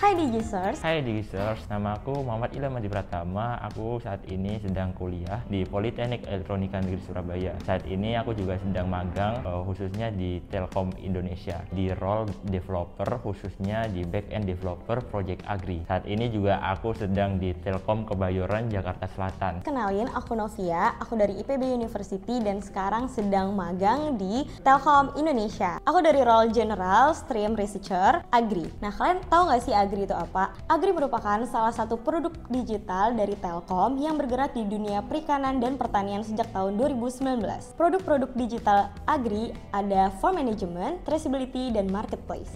Hai Digisers. Hai Digisers, nama aku Muhammad Ilham Adi Pratama. Aku saat ini sedang kuliah di Politeknik Elektronika Negeri Surabaya. Saat ini aku juga sedang magang khususnya di Telkom Indonesia di role developer, khususnya di back-end developer Project Agri. Saat ini juga aku sedang di Telkom Kebayoran, Jakarta Selatan. Kenalin, aku Novia, aku dari IPB University dan sekarang sedang magang di Telkom Indonesia. Aku dari role General Stream Researcher Agri. Nah, kalian tahu nggak sih Agri itu apa? Agri merupakan salah satu produk digital dari Telkom yang bergerak di dunia perikanan dan pertanian sejak tahun 2019. Produk-produk digital Agri ada farm management, traceability, dan marketplace.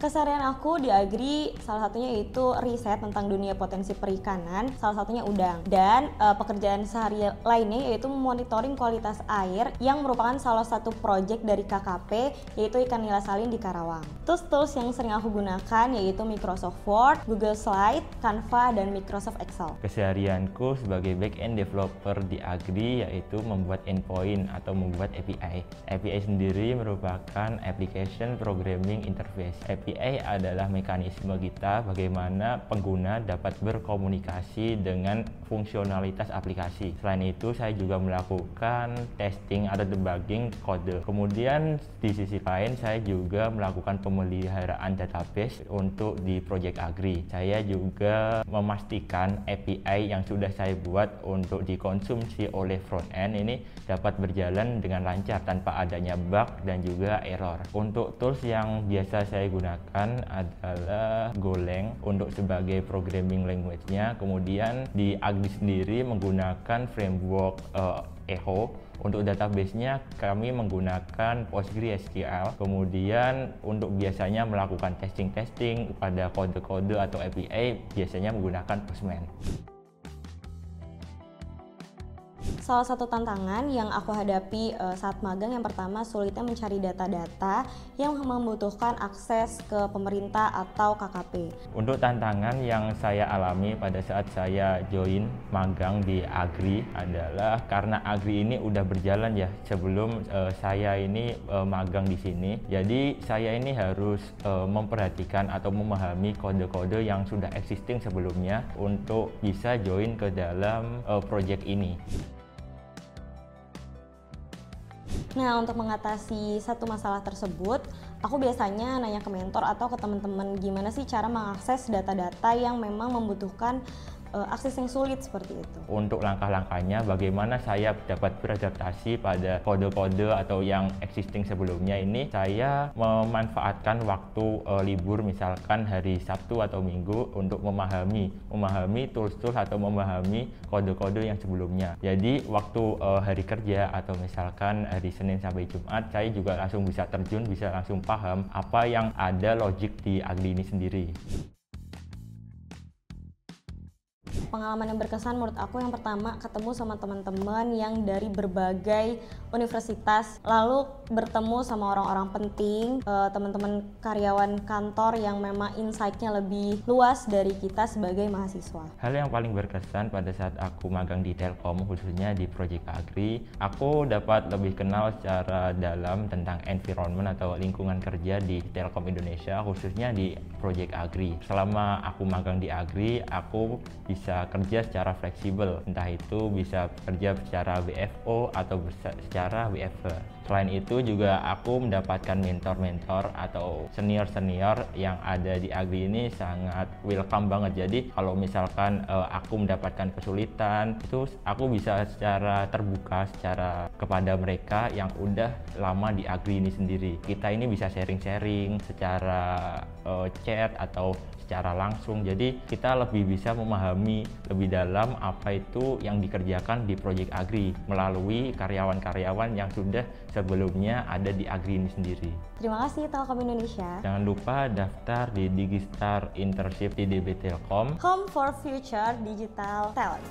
Keseharian aku di Agri salah satunya yaitu riset tentang dunia potensi perikanan, salah satunya udang. Dan pekerjaan sehari lainnya yaitu monitoring kualitas air yang merupakan salah satu proyek dari KKP yaitu ikan nila salin di Karawang. Tools yang sering aku gunakan yaitu Microsoft Word, Google Slide, Canva, dan Microsoft Excel. Keseharianku sebagai back-end developer di Agri yaitu membuat endpoint atau membuat API. API sendiri merupakan application programming interface. API adalah mekanisme kita bagaimana pengguna dapat berkomunikasi dengan fungsionalitas aplikasi. Selain itu, saya juga melakukan testing atau debugging kode. Kemudian di sisi lain, saya juga melakukan pemeliharaan database untuk di Project Agri. Saya juga memastikan API yang sudah saya buat untuk dikonsumsi oleh front-end ini dapat berjalan dengan lancar tanpa adanya bug dan juga error. Untuk tools yang biasa saya gunakan adalah Golang untuk sebagai programming language-nya. Kemudian di Agri sendiri menggunakan framework Echo. Untuk database-nya kami menggunakan PostgreSQL. Kemudian untuk biasanya melakukan testing pada kode-kode atau API biasanya menggunakan Postman. Salah satu tantangan yang aku hadapi saat magang yang pertama sulitnya mencari data-data yang membutuhkan akses ke pemerintah atau KKP. Untuk tantangan yang saya alami pada saat saya join magang di Agri adalah karena Agri ini udah berjalan ya sebelum saya ini magang di sini. Jadi saya ini harus memperhatikan atau memahami kode-kode yang sudah existing sebelumnya untuk bisa join ke dalam project ini. Nah, untuk mengatasi satu masalah tersebut, aku biasanya nanya ke mentor atau ke teman-teman gimana sih cara mengakses data-data yang memang membutuhkan akses yang sulit seperti itu. Untuk langkah-langkahnya bagaimana saya dapat beradaptasi pada kode-kode atau yang existing sebelumnya ini, saya memanfaatkan waktu libur misalkan hari Sabtu atau Minggu untuk memahami tools-tools atau memahami kode-kode yang sebelumnya. Jadi waktu hari kerja atau misalkan hari Senin sampai Jumat saya juga langsung bisa terjun, bisa langsung paham apa yang ada logik di Agri ini sendiri. Pengalaman yang berkesan menurut aku yang pertama ketemu sama teman-teman yang dari berbagai universitas, lalu bertemu sama orang-orang penting, teman-teman karyawan kantor yang memang insight-nya lebih luas dari kita sebagai mahasiswa. Hal yang paling berkesan pada saat aku magang di Telkom khususnya di Project Agri, aku dapat lebih kenal secara dalam tentang environment atau lingkungan kerja di Telkom Indonesia khususnya di Project Agri. Selama aku magang di Agri, aku bisa kerja secara fleksibel, entah itu bisa kerja secara WFO atau secara WFH. Selain itu juga aku mendapatkan mentor-mentor atau senior-senior yang ada di Agri ini sangat welcome banget. Jadi kalau misalkan aku mendapatkan kesulitan, itu aku bisa secara terbuka kepada mereka yang udah lama di Agri ini sendiri. Kita ini bisa sharing-sharing secara chat atau secara langsung, jadi kita lebih bisa memahami lebih dalam apa itu yang dikerjakan di Project Agri melalui karyawan-karyawan yang sudah sebelumnya ada di Agri ini sendiri. Terima kasih Telkom Indonesia. Jangan lupa daftar di Digistar Internship di DB Telkom. Home for Future Digital Talent.